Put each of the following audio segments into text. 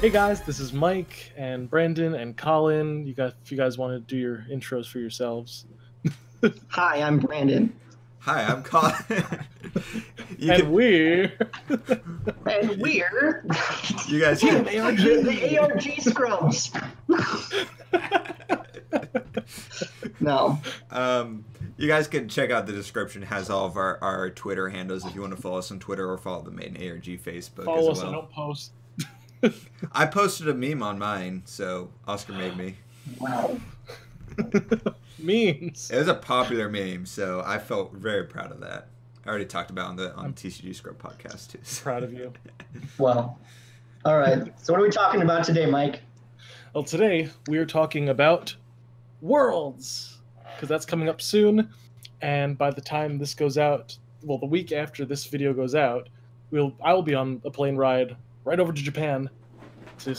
Hey guys, this is Mike and Brandon and Colin. If you guys want to do your intros for yourselves. Hi, I'm Brandon. Hi, I'm Colin. You And can, we're And we're you guys Team can, ARG. the ARG Scrubs. No. you guys can check out the description. It has all of our Twitter handles if you want to follow us on Twitter or follow the main ARG Facebook Follow as us and well. don't post. I posted a meme on mine, so Oscar made me. Wow. Memes. It was a popular meme, so I felt very proud of that. I already talked about it on I'm the TCG Scrub podcast too. So. proud of you. Well, all right. So what are we talking about today, Mike? Well, today we are talking about Worlds, because that's coming up soon. And by the time this goes out, well, the week after this video goes out, I will be on a plane ride right over to Japan to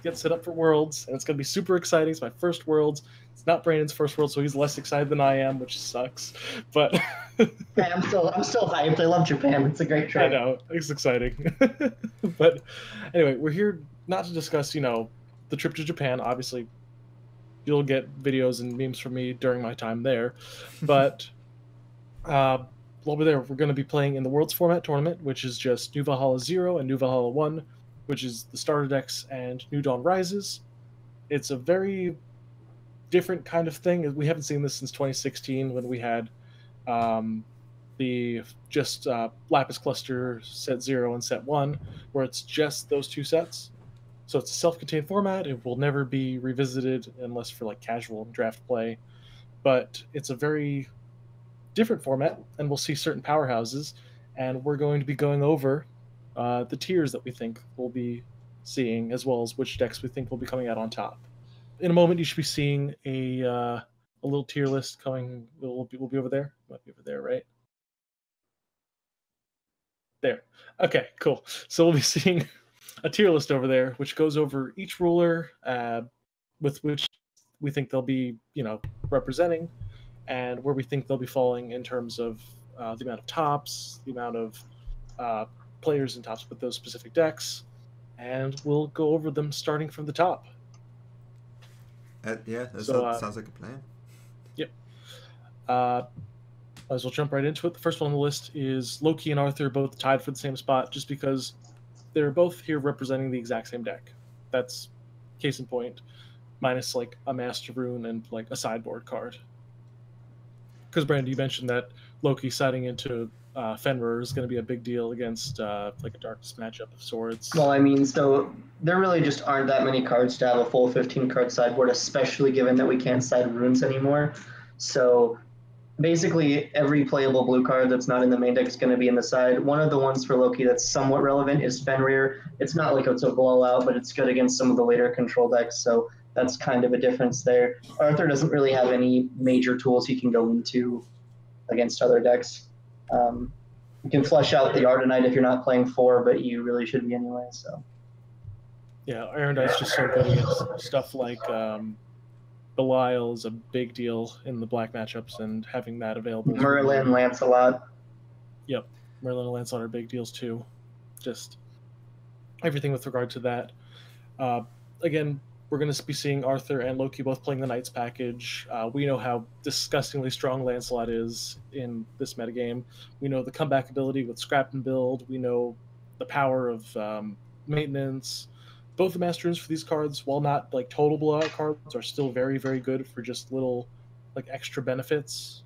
get set up for Worlds, and it's going to be super exciting. It's my first Worlds. It's not Brandon's first World, so he's less excited than I am, which sucks. But Hey, I'm still hyped. I love Japan. It's a great I trip. know it's exciting. But anyway, we're here not to discuss, the trip to Japan. Obviously, you'll get videos and memes from me during my time there, but while we're there, we're going to be playing in the Worlds format tournament, which is just New Valhalla 0 and New Valhalla 1, which is the starter decks and New Dawn Rises. It's a very different kind of thing. We haven't seen this since 2016 when we had the just Lapis Cluster set 0 and set 1, where it's just those two sets. So it's a self-contained format. It will never be revisited unless for like casual draft play. But it's a very different format, and we'll see certain powerhouses, and we're going to be going over the tiers that we think we'll be seeing, as well as which decks we think will be coming out on top. In a moment, you should be seeing a little tier list coming. We'll be over there. Might be over there, right? There. Okay, cool. So we'll be seeing a tier list over there, which goes over each ruler, with which we think they'll be, representing, and where we think they'll be falling in terms of the amount of tops, the amount of players in tops with those specific decks, and we'll go over them starting from the top. Yeah, that So, sounds like a plan. Yep. Might as well jump right into it. The first one on the list is Loki and Arthur, both tied for the same spot, just because they're both here representing the exact same deck. That's case in point, minus like a Master Rune and like a sideboard card. Because Brandon, you mentioned that Loki siding into Fenrir is going to be a big deal against like a Darkness matchup of sorts. Well, I mean, so there really just aren't that many cards to have a full 15-card sideboard, especially given that we can't side runes anymore. So basically, every playable blue card that's not in the main deck is going to be in the side. One of the ones for Loki that's somewhat relevant is Fenrir. It's not like it's a blowout, but it's good against some of the later control decks, so that's kind of a difference there. Arthur doesn't really have any major tools he can go into against other decks. You can flesh out the Ardenite if you're not playing 4, but you really should be anyway. So yeah, Iron Dice just so good against stuff like Belial is a big deal in the black matchups, and having that available. Merlin, Lancelot. Yep, Merlin and Lancelot are big deals too. Just everything with regard to that. Again, we're going to be seeing Arthur and Loki both playing the Knights package. We know how disgustingly strong Lancelot is in this metagame. We know the comeback ability with Scrap and Build. We know the power of maintenance. Both the Master Runes for these cards, while not like total blowout cards, are still very, very good for just little like extra benefits.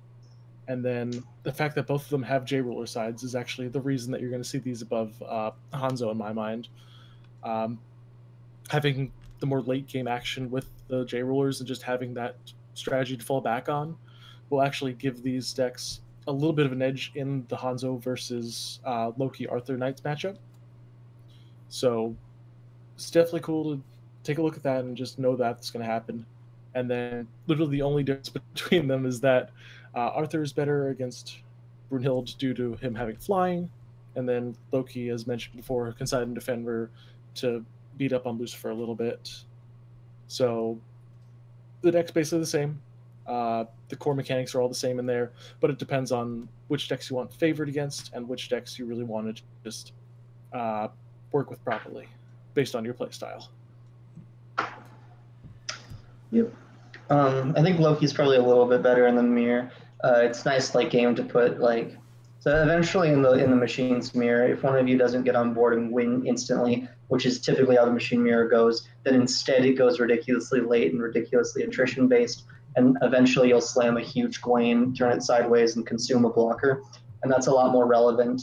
And then the fact that both of them have J-Ruler sides is actually the reason that you're going to see these above Hanzo in my mind. Having the more late game action with the J-Rulers and just having that strategy to fall back on will actually give these decks a little bit of an edge in the Hanzo versus Loki Arthur Knights matchup. So it's definitely cool to take a look at that and just know that's going to happen. And then literally the only difference between them is that Arthur is better against Brunhilde due to him having flying, and then Loki, as mentioned before, can side into Fenrir to beat up on Lucifer a little bit. So the deck's basically the same. The core mechanics are all the same in there, but it depends on which decks you want favored against and which decks you really want to just work with properly based on your playstyle. Yep. I think Loki's probably a little bit better in the mirror. It's nice late game to put like so eventually in the machine's mirror, if one of you doesn't get on board and win instantly, which is typically how the machine mirror goes, then instead it goes ridiculously late and ridiculously attrition based, and eventually you'll slam a huge Gwaine, turn it sideways, and consume a blocker, and that's a lot more relevant.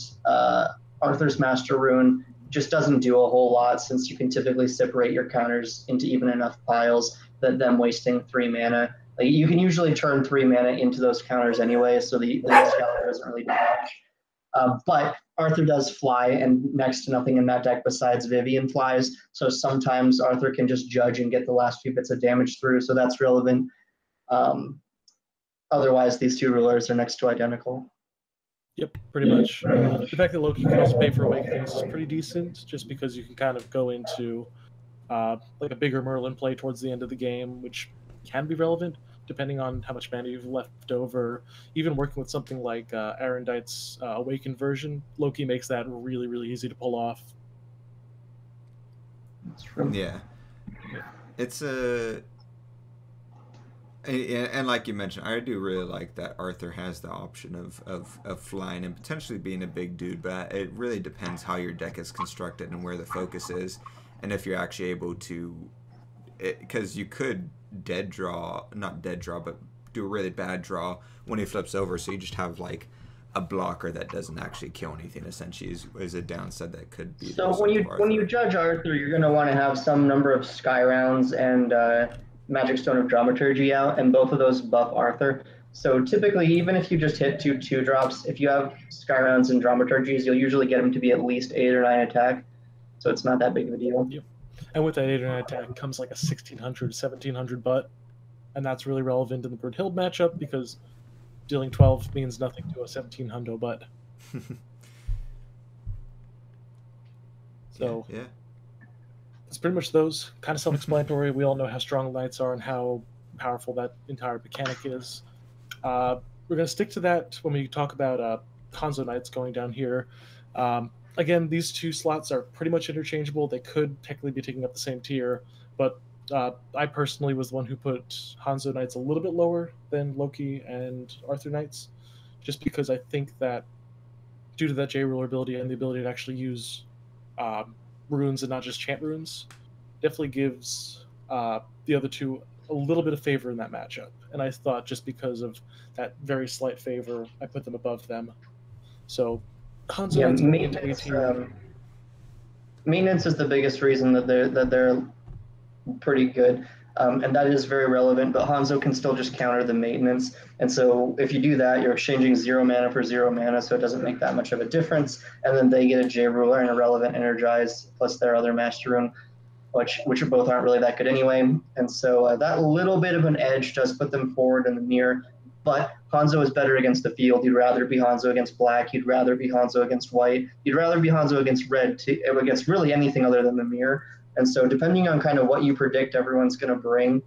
Arthur's Master Rune just doesn't do a whole lot since you can typically separate your counters into even enough piles that them wasting 3 mana. Like you can usually turn 3 mana into those counters anyway, so the Excalibur doesn't really do much. But Arthur does fly, and next to nothing in that deck besides Vivian flies. So sometimes Arthur can just judge and get the last few bits of damage through, so that's relevant. Otherwise, these two rulers are next to identical. Yep, pretty much. The fact that Loki can also pay for Awakenings is pretty decent, just because you can kind of go into like a bigger Merlin play towards the end of the game, which can be relevant depending on how much mana you've left over. Even working with something like Arendite's Awakened version, Loki makes that really, really easy to pull off. That's true. Yeah. It's a... And like you mentioned, I do really like that Arthur has the option of flying and potentially being a big dude, but it really depends how your deck is constructed and where the focus is, and if you're actually able to, because you could not dead draw, but do a really bad draw when he flips over, so you just have like a blocker that doesn't actually kill anything, essentially is a downside that could be. So when you judge Arthur, you're going to want to have some number of Sky Rounds and Magic Stone of Dramaturgy out, and both of those buff Arthur. So typically, even if you just hit 2/2 drops, if you have Sky Rounds and Dramaturgies, you'll usually get him to be at least 8 or 9 attack. So it's not that big of a deal. Yep. And with that 8 or 9 attack comes like a 1600, 1700 butt. And that's really relevant in the Brunhilde matchup because dealing 12 means nothing to a 1700 butt. So yeah. It's pretty much those. Kind of self-explanatory. We all know how strong Knights are and how powerful that entire mechanic is. We're going to stick to that when we talk about Hanzo Knights going down here. Again, these two slots are pretty much interchangeable. They could technically be taking up the same tier, but I personally was the one who put Hanzo Knights a little bit lower than Loki and Arthur Knights, just because I think that due to that J-Ruler ability and the ability to actually use runes and not just chant runes, definitely gives the other two a little bit of favor in that matchup. And I thought just because of that very slight favor, I put them above them. So Hanzo Knights going into A tier. Maintenance is the biggest reason that they're pretty good. And that is very relevant, but Hanzo can still just counter the maintenance. And so if you do that, you're exchanging 0 mana for 0 mana, so it doesn't make that much of a difference. And then they get a J-Ruler and a relevant Energize, plus their other Master Rune, which both aren't really that good anyway. And so that little bit of an edge does put them forward in the mirror. But Hanzo is better against the field. You'd rather be Hanzo against black. You'd rather be Hanzo against white. You'd rather be Hanzo against red, against really anything other than the mirror. And so depending on kind of what you predict everyone's going to bring,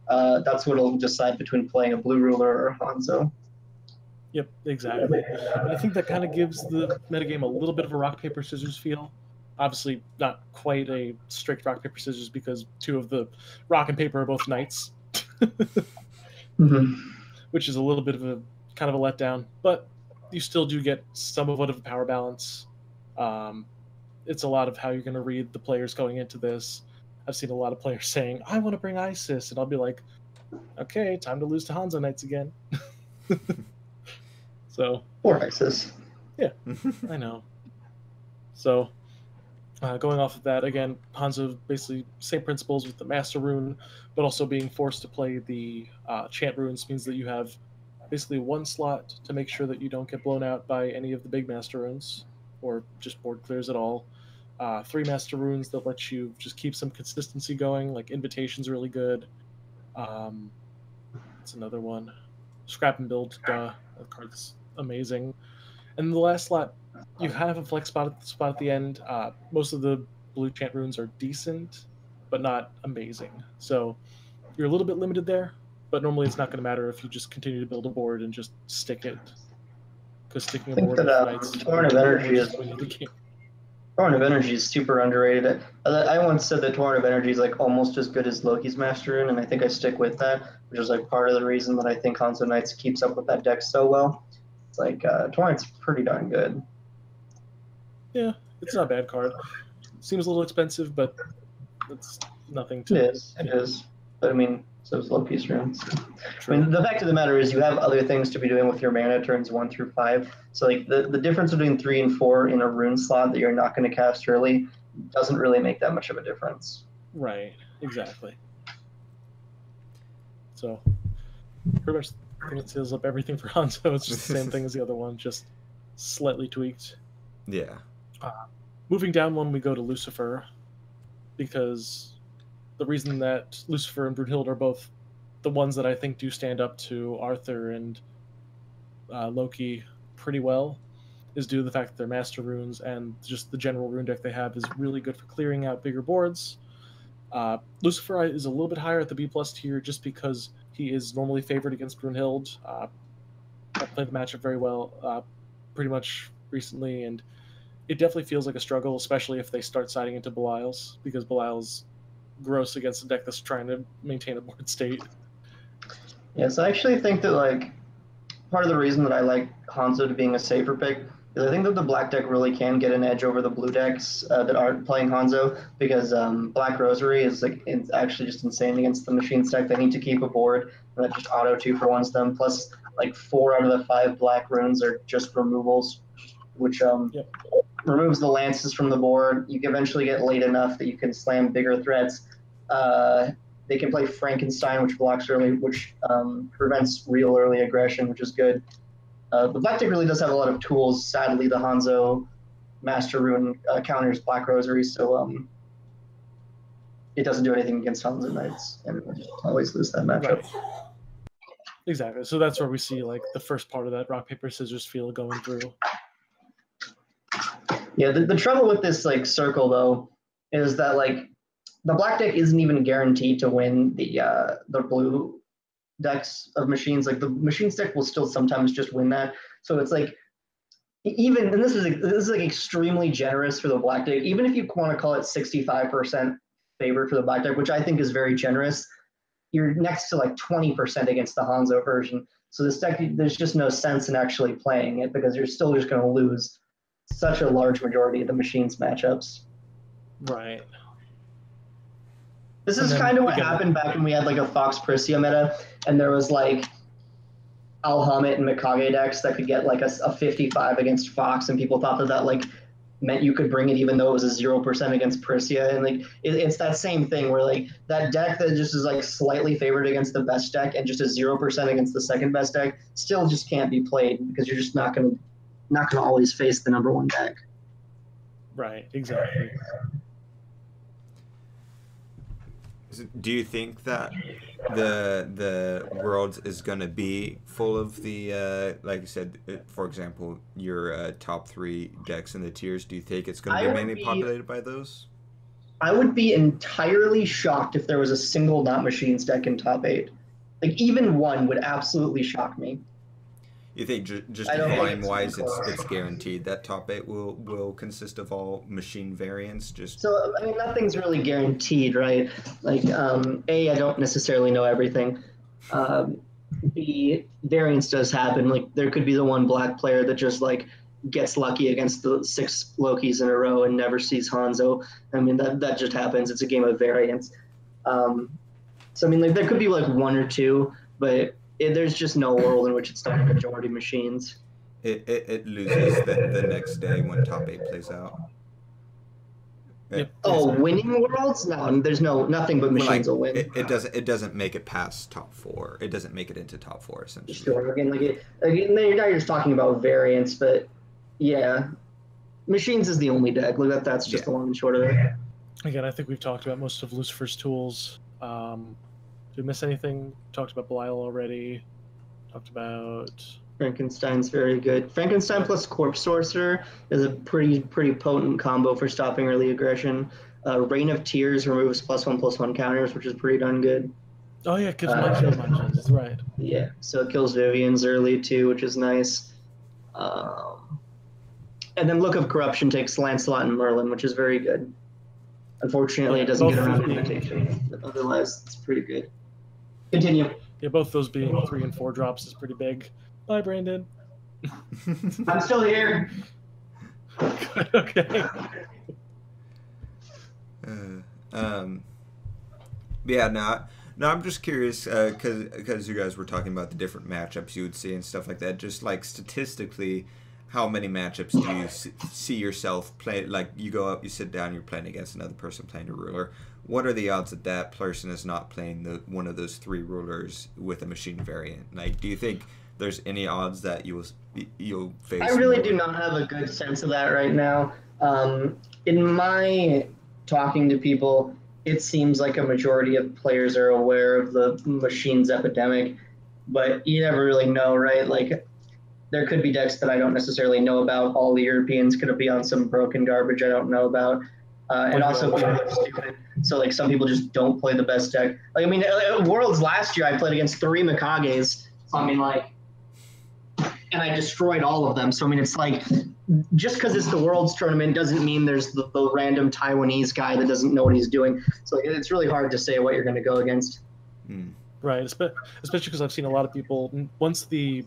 that's what will decide between playing a blue ruler or Hanzo. Yep, exactly. And I think that kind of gives the metagame a little bit of a rock, paper, scissors feel. Obviously, not quite a strict rock, paper, scissors because 2 of the rock and paper are both knights. Mm-hmm. Which is a little bit of a kind of a letdown, but you still do get somewhat of a power balance. It's a lot of how you're going to read the players going into this. I've seen a lot of players saying, I want to bring Isis, and I'll be like, okay, time to lose to Hanzo Knights again. So Or Isis. Yeah, I know. So going off of that, again, Hanzo basically same principles with the Master Rune, but also being forced to play the Chant Runes means that you have basically 1 slot to make sure that you don't get blown out by any of the big Master Runes, or just board clears at all. 3 Master Runes that let you just keep some consistency going, like Invitation's really good. It's another one. Scrap and Build, that card's amazing. And the last slot, you kind of have a flex spot at the end. Most of the blue chant runes are decent, but not amazing. So you're a little bit limited there, but normally it's not going to matter if you just continue to build a board and just stick it. Because sticking a board with knights Torrent of Energy is Torrent of Energy is super underrated. I once said that Torrent of Energy is like almost as good as Loki's Master Rune, and I think I stick with that, which is like part of the reason that I think Hanzo Knights keeps up with that deck so well. It's like Torrent's pretty darn good. Yeah, it's not a bad card. Seems a little expensive, but it's nothing to. It is. But I mean, so is Loki's Rune. So. I mean, the fact of the matter is you have other things to be doing with your mana turns 1 through 5. So like the difference between 3 and 4 in a rune slot that you're not going to cast early doesn't really make that much of a difference. Right, exactly. So pretty much it seals up everything for Hanzo. It's just the same thing as the other one, just slightly tweaked. Yeah. Moving down one, we go to Lucifer, because the reason that Lucifer and Brunhilde are both the ones that I think do stand up to Arthur and Loki pretty well is due to the fact that their master runes and just the general rune deck they have is really good for clearing out bigger boards. Lucifer is a little bit higher at the B+ tier just because he is normally favored against Brunhilde. I played the matchup very well pretty much recently, and it definitely feels like a struggle, especially if they start siding into Belial's, because Belial's gross against a deck that's trying to maintain a board state. Yeah, so I actually think that like part of the reason that I like Hanzo to being a safer pick is I think that the black deck really can get an edge over the blue decks that aren't playing Hanzo, because Black Rosary is like it's actually just insane against the machine stack. They need to keep a board and that just auto 2-for-1s them. Plus, like 4 out of the 5 black runes are just removals, which removes the lances from the board. You can eventually get late enough that you can slam bigger threats. They can play Frankenstein, which blocks early, which prevents real early aggression, which is good. The black deck really does have a lot of tools. Sadly, the Hanzo Master Rune counters Black Rosary, so it doesn't do anything against Hanzo Knights, and I just always lose that matchup. Right. Exactly. So that's where we see like the first part of that rock paper scissors feel going through. Yeah, the trouble with this like circle though is that like the black deck isn't even guaranteed to win the blue decks of machines. Like the machines deck will still sometimes just win that. So it's like even, and this is like extremely generous for the black deck. Even if you want to call it 65% favored for the black deck, which I think is very generous, you're next to like 20% against the Hanzo version. So this deck, there's just no sense in actually playing it because you're still just going to lose such a large majority of the machines matchups. Right. This is kind of what happened back when we had like a Fox Prisia meta, and there was like Alhamit and Mikage decks that could get like a 55 against Fox, and people thought that like meant you could bring it even though it was a 0% against Prisia. And like it's that same thing where like that deck that just is like slightly favored against the best deck and just a 0% against the second best deck still just can't be played because you're just not gonna always face the number one deck. Right, exactly. Do you think that the world is going to be full of the like you said, for example, your top 3 decks in the tiers? Do you think it's going to be mainly populated by those? I would be entirely shocked if there was a single not machines deck in top 8. Like even one would absolutely shock me. You think just volume-wise, it's guaranteed that top 8 will consist of all machine variants? So I mean, nothing's really guaranteed, right? Like A, I don't necessarily know everything. B, variance does happen. Like there could be the one black player that just like gets lucky against the 6 Lokis in a row and never sees Hanzo. I mean that just happens. It's a game of variance. So I mean, like there could be like 1 or 2, but there's just no world in which it's not a majority machines. It loses the next day when top 8 plays out. Yep. Winning worlds? No, there's nothing but machines will win. It doesn't make it past top 4. It doesn't make it into top 4 essentially. Sure. Again, you're just talking about variance, but yeah, machines is the only deck. Like that's just the long and short of it. Again, I think we've talked about most of Lucifer's tools. Did we miss anything? Talked about Belial already. Talked about Frankenstein's very good. Frankenstein plus Corpse Sorcerer is a pretty potent combo for stopping early aggression. Reign of Tears removes +1/+1 counters, which is pretty darn good. Oh yeah, kills munchkins. That's right. Yeah, so it kills Vivian's early too, which is nice. And then Look of Corruption takes Lancelot and Merlin, which is very good. Unfortunately, it doesn't get around limitations, but otherwise, it's pretty good. Continue. Yeah, both those being 3 and 4 drops is pretty big. Bye, Brandon. I'm still here. Okay. Yeah, no, I'm just curious because you guys were talking about the different matchups you would see and stuff like that. Just like statistically, how many matchups do you see yourself play? Like you go up, you sit down, you're playing against another person playing a ruler. What are the odds that that person is not playing one of those 3 rulers with a machine variant? Like, do you think there's any odds that you'll face? I really do not have a good sense of that right now. In my talking to people, it seems like a majority of players are aware of the machines epidemic, but you never really know, right? Like, there could be decks that I don't necessarily know about. All the Europeans could be on some broken garbage I don't know about. And also people are stupid. So, like, some people just don't play the best deck. Like, I mean, Worlds last year, I played against 3 Mikages. So, I mean, like, and I destroyed all of them. So, I mean, it's like, just because it's the Worlds tournament doesn't mean there's the random Taiwanese guy that doesn't know what he's doing. So it's really hard to say what you're going to go against. Right, especially because I've seen a lot of people, once the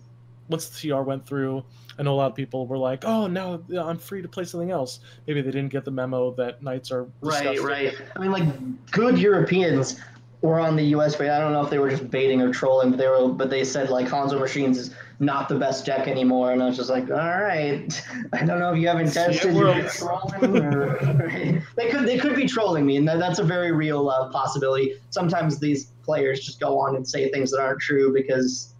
TR went through, I know a lot of people were like, oh, now I'm free to play something else. Maybe they didn't get the memo that Knights are disgusting. Right. I mean, like, good Europeans were on the US bait. I don't know if they were just baiting or trolling, but they said, like, Hanzo Machines is not the best deck anymore. And I was just like, all right. I don't know if you haven't tested. Trolling or, they could be trolling me, and that's a very real possibility. Sometimes these players just go on and say things that aren't true because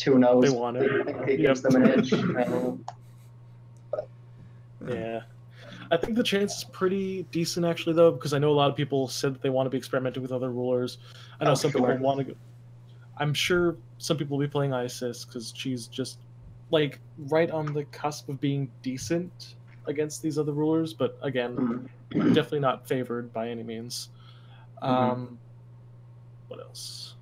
who knows? They want it. It gives them an edge. Yeah. I think the chance is pretty decent, actually, though, because I know a lot of people said that they want to be experimenting with other rulers. I know some people want to go. I'm sure some people will be playing Isis because she's just, like, right on the cusp of being decent against these other rulers, but again, definitely not favored by any means. What else?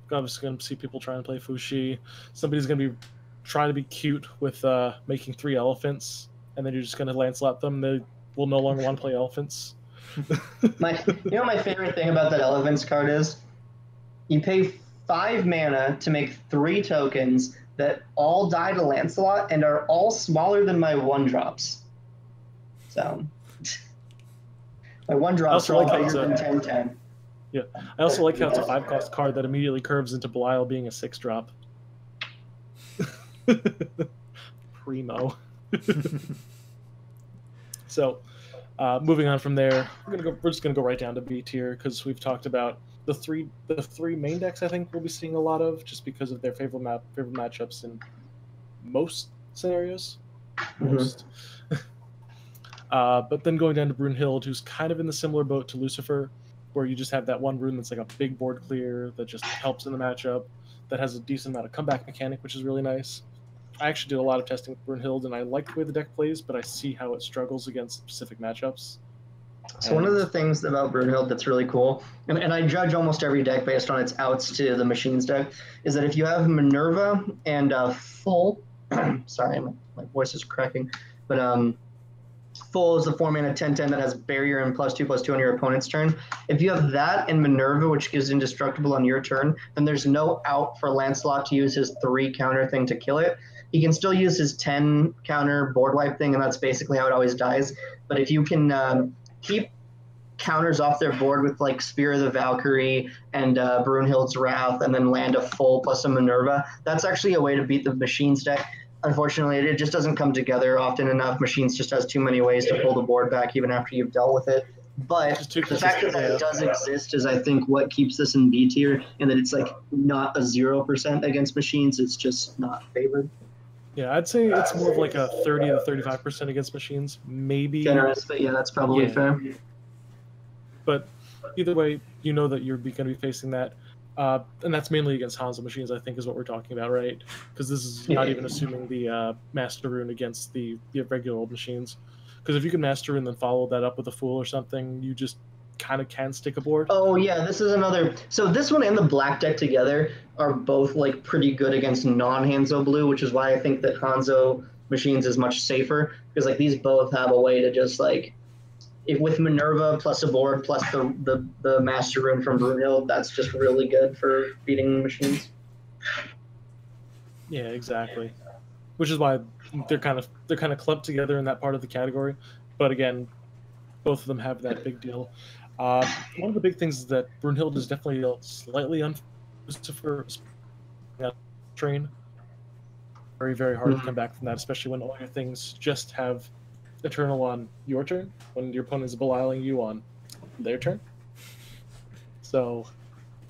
Obviously going to see people trying to play Fushi. Somebody's going to be trying to be cute with making 3 elephants, and then you're just going to Lancelot them. They will no longer want to play elephants. My favorite thing about that elephants card is you pay 5 mana to make 3 tokens that all die to Lancelot and are all smaller than my 1-drops. So my 1-drops are all bigger than 10/10. Yeah, I also like how it's a 5-cost card that immediately curves into Belial being a 6-drop. Primo. So, moving on from there, we're just gonna go right down to B tier because we've talked about the three main decks. I think we'll be seeing a lot of just because of their favorite matchups in most scenarios. Most. But then going down to Brunhilde, who's kind of in the similar boat to Lucifer, where you just have that one rune that's like a big board clear that just helps in the matchup, that has a decent amount of comeback mechanic, which is really nice. I actually did a lot of testing with Brunhilde, and I like the way the deck plays, but I see how it struggles against specific matchups. So one of the things about Brunhilde that's really cool, and I judge almost every deck based on its outs to the Machines deck, is that if you have Minerva and Full, sorry, my voice is cracking, but Full is the 4-mana 10/10 that has barrier and +2/+2 on your opponent's turn. If you have that and Minerva, which gives indestructible on your turn, then there's no out for Lancelot to use his 3 counter thing to kill it. He can still use his 10 counter board wipe thing, and that's basically how it always dies. But if you can keep counters off their board with like Spear of the Valkyrie and Brunhilde's Wrath, and then land a Full plus a Minerva, that's actually a way to beat the Machines deck. Unfortunately, it just doesn't come together often enough. Machines just has too many ways to pull the board back even after you've dealt with it. But the fact that it does exist is, I think, what keeps this in B tier, and that it's like not a 0% against Machines. It's just not favored. Yeah, I'd say it's more of like a 30 to 35% against Machines, maybe. Generous, but yeah, that's probably fair. But either way, you know that you're going to be facing that. And that's mainly against Hanzo Machines, I think, is what we're talking about, right? Because this is not even assuming the Master Rune against the regular old Machines. Because if you can Master Rune and then follow that up with a Fool or something, you just kind of can stick a board. Oh, yeah, this is another... So this one and the black deck together are both, like, pretty good against non-Hanzo blue, which is why I think that Hanzo machines is much safer, because like these both have a way to just like, if with Minerva plus a board plus the master rune from Brunhilde, that's just really good for beating machines. Yeah, exactly. Which is why they're kind of clumped together in that part of the category. But again, both of them have that big deal. One of the big things is that Brunhilde is definitely slightly on Lucifer train. Very, very hard to come back from that, especially when all your things just have Eternal on your turn, when your opponent is belialing you on their turn. So,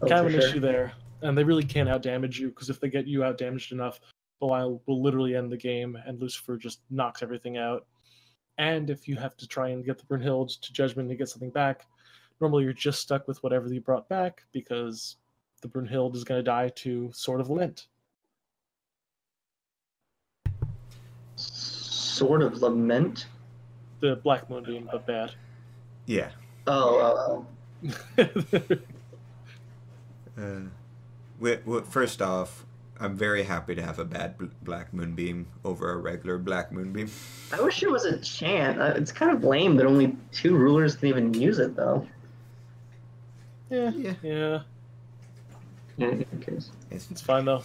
kind of an issue there. And they really can't outdamage you, because if they get you outdamaged enough, Belial will literally end the game, and Lucifer just knocks everything out. And if you have to try and get the Brunhilde to Judgment to get something back, normally you're just stuck with whatever you brought back, because the Brunhilde is going to die to Sword of Lament. Sword of Lament? The Black Moonbeam, but bad. Yeah. Oh. First off, I'm very happy to have a bad Black Moonbeam over a regular Black Moonbeam. I wish it was a chant. It's kind of lame that only 2 rulers can even use it, though. Yeah. Okay. It's fine, though.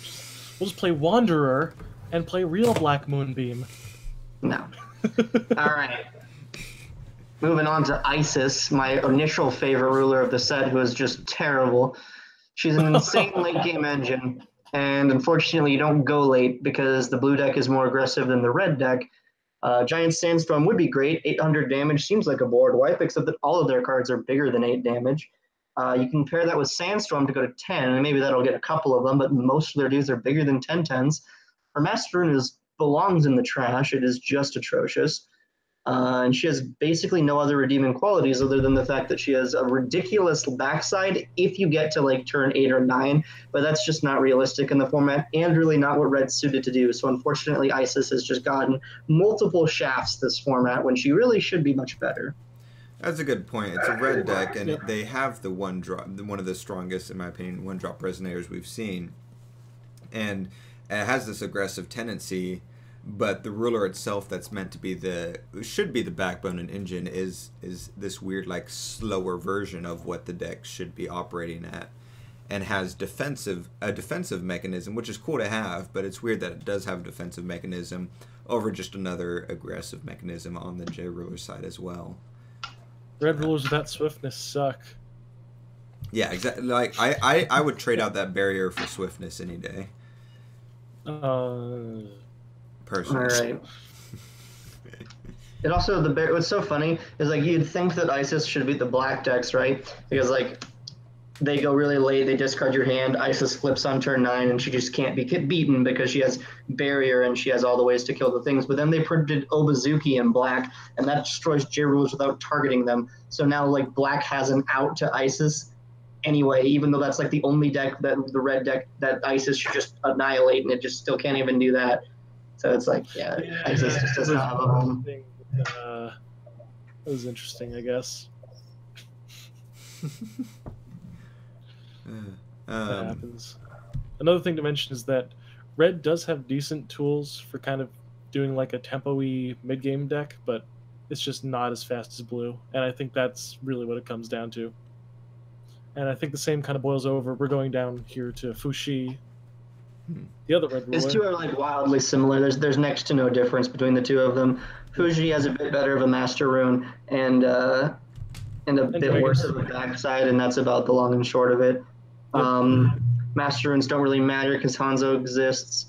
We'll just play Wanderer and play real Black Moonbeam. No. All right. Moving on to Isis, my initial favorite ruler of the set, who is just terrible. She's an insane late game engine, and unfortunately you don't go late because the blue deck is more aggressive than the red deck. Giant Sandstorm would be great. 800 damage seems like a board wipe, except that all of their cards are bigger than 8 damage. You can pair that with Sandstorm to go to 10, and maybe that'll get a couple of them, but most of their dudes are bigger than 10/10s. Her Master Rune belongs in the trash. It is just atrocious. And she has basically no other redeeming qualities other than the fact that she has a ridiculous backside if you get to like turn 8 or 9, but that's just not realistic in the format and really not what Red's suited to do. So unfortunately, Isis has just gotten multiple shafts this format when she really should be much better. That's a good point. It's a red deck, and they have the one of the strongest, in my opinion, 1-drop resonators we've seen. And it has this aggressive tendency, but the ruler itself that's meant to be should be the backbone and engine is this weird, like, slower version of what the deck should be operating at, and has a defensive mechanism, which is cool to have, but it's weird that it does have a defensive mechanism over just another aggressive mechanism on the J ruler side as well. Red rulers without swiftness suck. Yeah, exactly. Like I would trade out that barrier for swiftness any day. Personally. All right. And also, what's so funny is, like, you'd think that Isis should beat the black decks, right? Because, like, they go really late, they discard your hand, Isis flips on turn 9, and she just can't be beaten because she has barrier and she has all the ways to kill the things. But then they printed Obazuki in black, and that destroys J rulers without targeting them. So now, like, black has an out to Isis anyway, even though that's, like, the only deck, the red deck, that Isis should just annihilate, and it just still can't even do that. So it's like, Isis just doesn't have a home. That was interesting, I guess. That happens. Another thing to mention is that Red does have decent tools for kind of doing like a tempo-y mid-game deck, but it's just not as fast as Blue, and I think that's really what it comes down to. And I think the same kind of boils over. We're going down here to Fushi, the other red ruler. These two are like wildly similar. There's next to no difference between the two of them. Fuji has a bit better of a master rune and a bit worse of a backside, and that's about the long and short of it. Yep. Master runes don't really matter because Hanzo exists.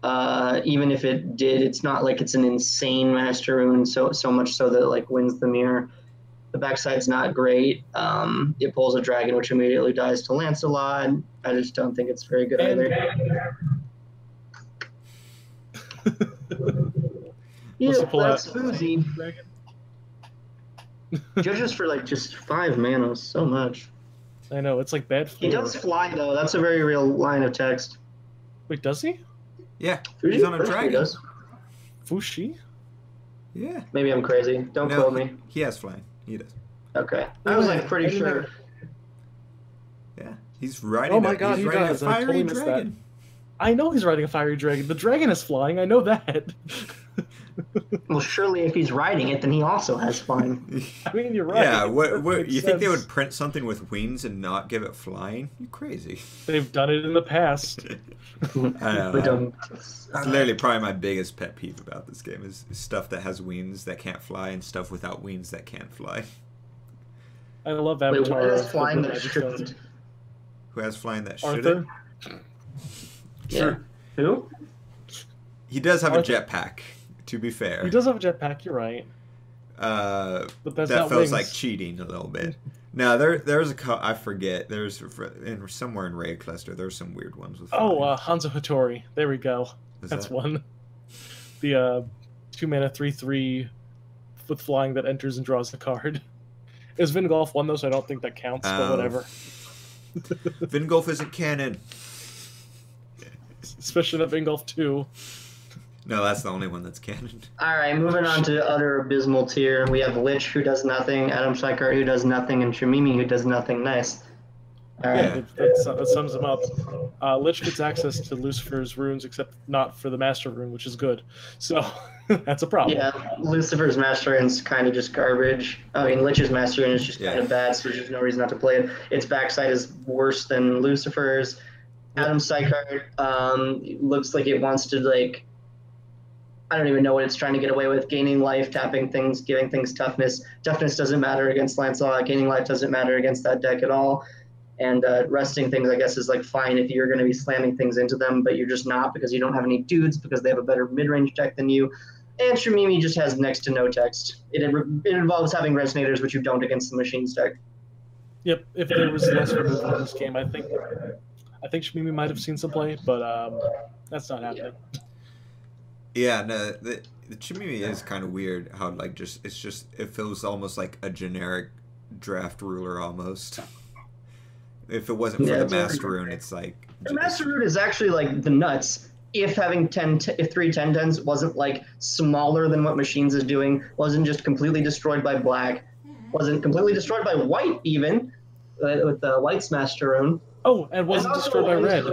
Even if it did, it's not like it's an insane master rune, so much so that it like wins the mirror. The backside's not great. It pulls a dragon, which immediately dies to Lancelot. I just don't think it's very good either. Yeah, that's Fuzi. Judges for like just 5 mana, so much. I know, it's like bad. He does fly though. That's a very real line of text. Wait, does he? Yeah, Fuji? he's on a dragon. He does. Fushi? Yeah. Maybe I'm crazy. Don't quote me. He has flying. He does. Okay. I was like pretty sure. Yeah, he's riding. Oh my god, he's he riding does. a fiery I totally missed dragon. that. I know he's riding a fiery dragon. The dragon is flying. I know that. Well, surely if he's riding it, then he also has flying. I mean, you're right. Yeah, That what makes you think they sense. would print something with wings and not give it flying? You're crazy. They've done it in the past. I know. But It's literally probably my biggest pet peeve about this game is stuff that has wings that can't fly and stuff without wings that can't fly. I love wait, Avatar. what is of flying the that Magic shouldn't? Stones. Who has flying that Arthur? shouldn't? Yeah. Who? He does have a Arthur. jetpack, to be fair. He does have a jetpack. You're right. But that's that not feels wings. like cheating a little bit. No, there's I forget. There's somewhere in Raid Cluster. There's some weird ones with. Oh, flying. Hanzo Hattori. There we go. Is That's that- one. The 2-mana 3/3 with flying that enters and draws the card. Is Vingolf one though, so I don't think that counts, but whatever. Vingolf isn't canon. Especially not Vingolf 2. No, that's the only one that's canon. All right, moving on to other abysmal tier. We have Lich, who does nothing, Adam Sykart, who does nothing, and Shamimi, who does nothing. Nice. All right. Yeah. That sums them up. Lich gets access to Lucifer's runes, except not for the Master Rune, which is good. So that's a problem. Yeah, Lucifer's Master Rune's kind of just garbage. I mean, Lich's Master Rune is just kind of bad, so there's just no reason not to play it. Its backside is worse than Lucifer's. Adam Sykart looks like it wants to, like, I don't even know what it's trying to get away with. Gaining life, tapping things, giving things toughness. Toughness doesn't matter against Lancelot. Gaining life doesn't matter against that deck at all. And resting things, I guess, is like fine if you're going to be slamming things into them, but you're just not because you don't have any dudes because they have a better mid-range deck than you. And Shamimi just has next to no text. It involves having resonators, which you don't against the Machines deck. Yep. If there was less removal in this game, I think Shmimi might have seen some play, but that's not happening. Yeah, no, the Chimimi is kind of weird. How like it feels almost like a generic draft ruler almost. If it wasn't for the Master Rune, it's like the Master Rune is actually like the nuts. If having 3/10/10s wasn't like smaller than what Machines is doing, wasn't just completely destroyed by black, wasn't completely destroyed by white even with the White's Master Rune. Oh, and wasn't destroyed by red.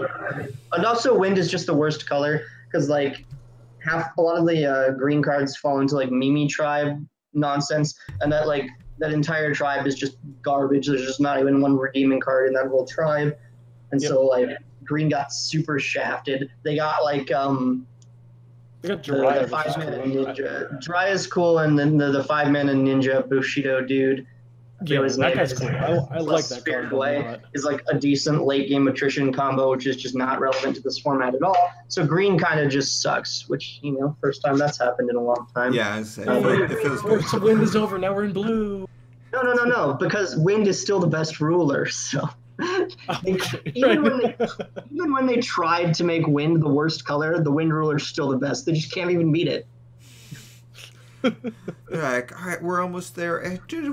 And also, wind is just the worst color because like a lot of the green cards fall into like Mimi tribe nonsense, and that entire tribe is just garbage. There's just not even one redeeming card in that whole tribe, and so like green got super shafted. They got like They got Jiraiya, the 5-mana ninja. Jiraiya is cool, and then the 5-mana ninja Bushido dude. Yeah, that guy's cool. I like that Spirit card. Away is like a decent late game attrition combo, which is just not relevant to this format at all. So green kind of just sucks, which first time that's happened in a long time. Yeah, it feels good. So wind is over. Now we're in blue. No, because wind is still the best ruler. So even when they tried to make wind the worst color, the wind ruler is still the best. They just can't even beat it. Like, all right, we're almost there.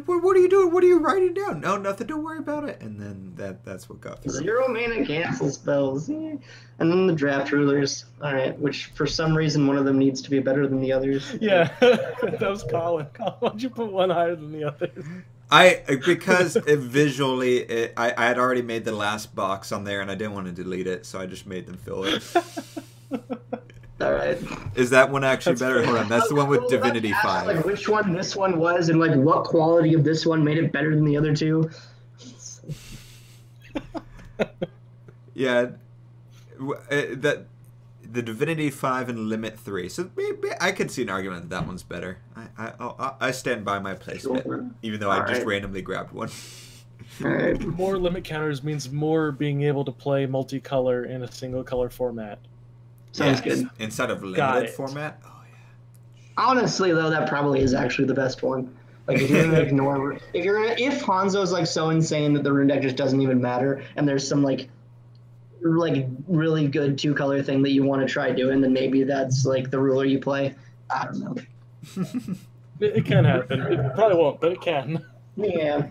What are you doing? What are you writing down? No, nothing. Don't worry about it. And then that's what got through. 0 mana cancel spells, and then the draft rulers. All right, which for some reason one of them needs to be better than the others. Yeah, that was Colin. Why'd you put one higher than the others? Because visually, I had already made the last box on there, and I didn't want to delete it, so I just made them fill it. All right. Is that one actually better? Hold on, that's the one with Divinity 5. Like which one this one was, and like what quality of this one made it better than the other two. Yeah, that the Divinity 5 and Limit 3. So maybe I could see an argument that one's better. I stand by my placement, even though I just randomly grabbed one. All right. More limit counters means more being able to play multicolor in a single color format. Sounds good. Instead of limited format. Oh yeah. Honestly, though, that probably is actually the best one. Like if you're gonna ignore, if Hanzo's like so insane that the rune deck just doesn't even matter, and there's some like really good 2-color thing that you want to try doing, then maybe that's like the ruler you play. I don't know. It can happen. It probably won't, but it can. Yeah.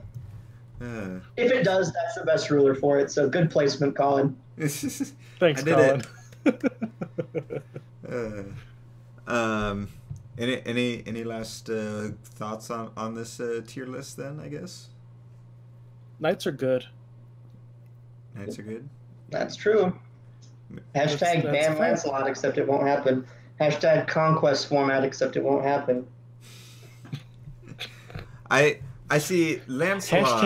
If it does, that's the best ruler for it. So good placement, Colin. Thanks, Colin. Any last thoughts on this tier list then, I guess? Knights are good. Knights are good? That's true. Hashtag ban Lancelot, except it won't happen. Hashtag conquest format, except it won't happen. I see Lancelot.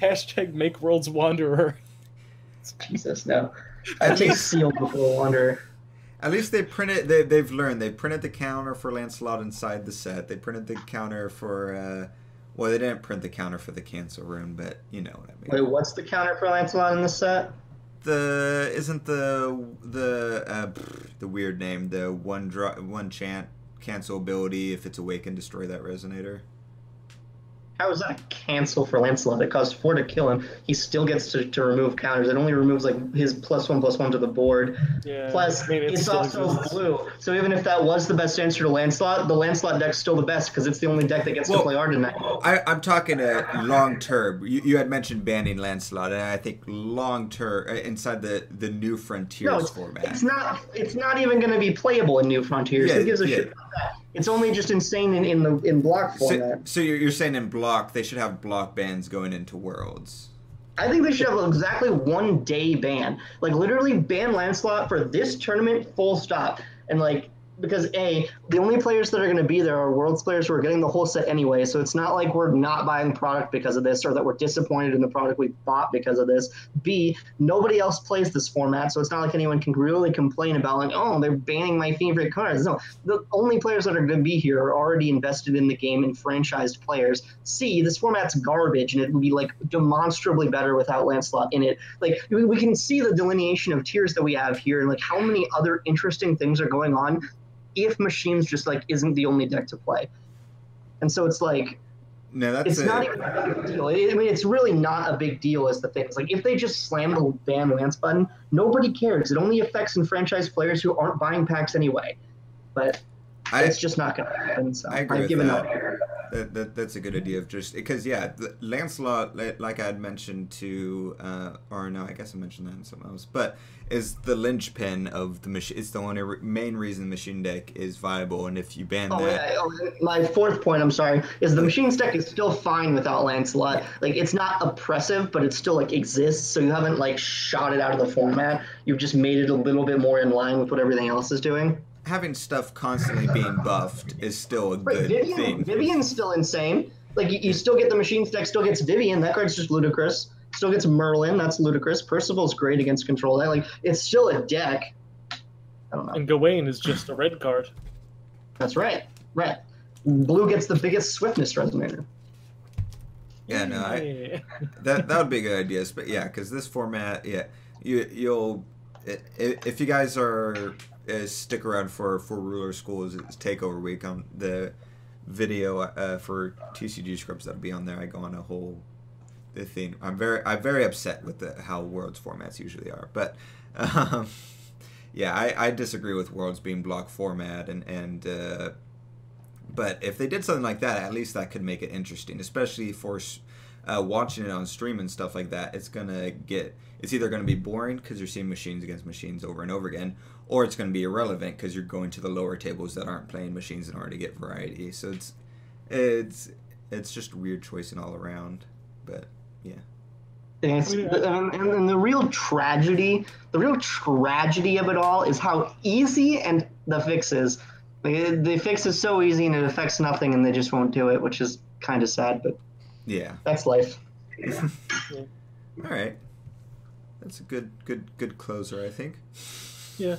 Hashtag make worlds wanderer. Jesus, no. I take seal before Wanderer. At least they printed. They've learned. They printed the counter for Lancelot inside the set. They printed the counter for. Well, they didn't print the counter for the cancel rune, but you know what I mean. Wait, what's the counter for Lancelot in the set? Isn't the weird name, the one chant cancel ability if it's awake and destroy that resonator? How is that a cancel for Lancelot? It costs 4 to kill him. He still gets to remove counters. It only removes like his +1/+1 to the board. Yeah, Plus, I mean, it's also blue. So even if that was the best answer to Lancelot, the Lancelot deck's still the best because it's the only deck that gets to play Ardenite. I'm talking long term. You had mentioned banning Lancelot, and I think long term inside the New Frontiers format. It's not even going to be playable in New Frontiers. Who gives a shit about that? It's only just insane in block format. So you're saying in block they should have block bans going into Worlds? I think they should have exactly 1 day ban. Like literally ban Lancelot for this tournament, full stop. And like because the only players that are going to be there are Worlds players who are getting the whole set anyway. So it's not like we're not buying product because of this or that we're disappointed in the product we bought because of this. B, nobody else plays this format, so it's not like anyone can really complain about like, oh, they're banning my favorite cards. No, the only players that are going to be here are already invested in the game and franchised players. C, this format's garbage and it would be like demonstrably better without Lancelot in it. Like we can see the delineation of tiers that we have here and like how many other interesting things are going on if Machines just like isn't the only deck to play. And so it's like it's not even a big deal. I mean, it's really not a big deal as the thing. It's like if they just slam the ban Lance button, nobody cares. It only affects enfranchised players who aren't buying packs anyway. But it's just not going to happen. So I agree I've given up. That's a good idea of just because Lancelot, like I had mentioned to or no, I guess I mentioned that in something else, but is the linchpin of the machine. It's the only main reason the machine deck is viable, and if you ban that, my fourth point, I'm sorry, is the machines deck is still fine without Lancelot. Like it's not oppressive, but it still like exists. So you haven't like shot it out of the format. You've just made it a little bit more in line with what everything else is doing. Having stuff constantly being buffed is still a good thing. Vivian's still insane. Like you still get the machines deck, still gets Vivian. That card's just ludicrous. Still gets Merlin. That's ludicrous. Percival's great against control. Like it's still a deck. I don't know. And Gawain is just a red card. That's right. Right. Blue gets the biggest swiftness resonator. Yeah, no, that would be a good idea. But yeah, because this format, you'll if you guys are stick around for Ruler School's Takeover Week on the video for TCG Scrubs that'll be on there. I go on a whole thing. I'm very upset with how Worlds formats usually are, but yeah, I disagree with Worlds being block format and but if they did something like that, at least that could make it interesting, especially for watching it on stream and stuff like that. It's either going to be boring because you're seeing machines against machines over and over again, or it's going to be irrelevant because you're going to the lower tables that aren't playing machines in order to get variety. So it's just a weird choice all around. But yeah. And the real tragedy of it all is how easy and the fix is. Like, the fix is so easy and it affects nothing, and they just won't do it, which is kind of sad. But yeah, that's life. All right, that's a good closer, I think. Yeah.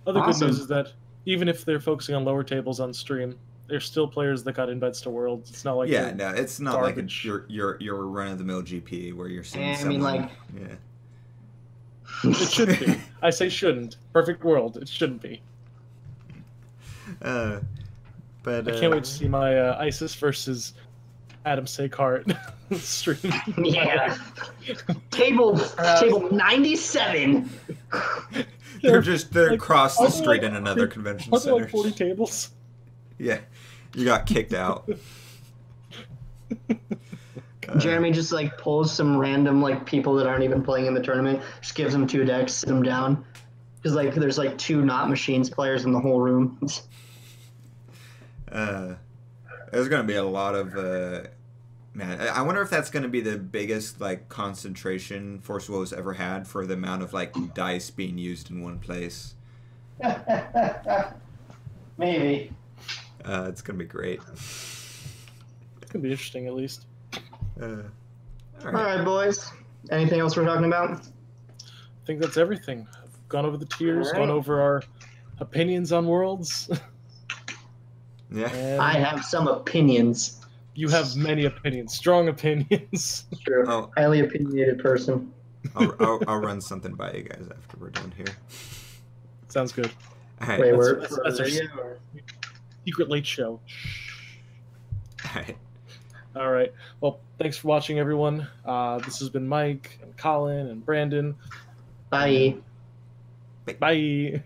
Other good news is that even if they're focusing on lower tables on stream, there's still players that got invites to Worlds. It's not like it's not garbage. like your run of the mill GP where you're seeing It should be. I say shouldn't. Perfect world. It shouldn't be. But I can't wait to see my ISIS versus Adam Sakart stream. Yeah. Table 97. They're across the street in another convention center. Like 40 tables. Yeah, you got kicked out. Jeremy just like pulls some random like people that aren't even playing in the tournament, just gives them 2 decks, sit them down, because like there's like 2 not machines players in the whole room. There's gonna be a lot of man. I wonder if that's gonna be the biggest like concentration Force Wolves ever had for the amount of like dice being used in one place. Maybe. It's gonna be great. It's gonna be interesting, at least. All All right. right, boys. Anything else we're talking about? I think that's everything. I've gone over the tiers, All right. gone over our opinions on worlds. Yeah. And I have some opinions. you have many opinions, strong opinions. True. Oh. Highly opinionated person. I'll run something by you guys after we're done here. Sounds good. All right. Wait, That's- we're that's our radio, or- secret late show. All right. All right. Well, thanks for watching, everyone. This has been Mike and Colin and Brandon. Bye. Bye.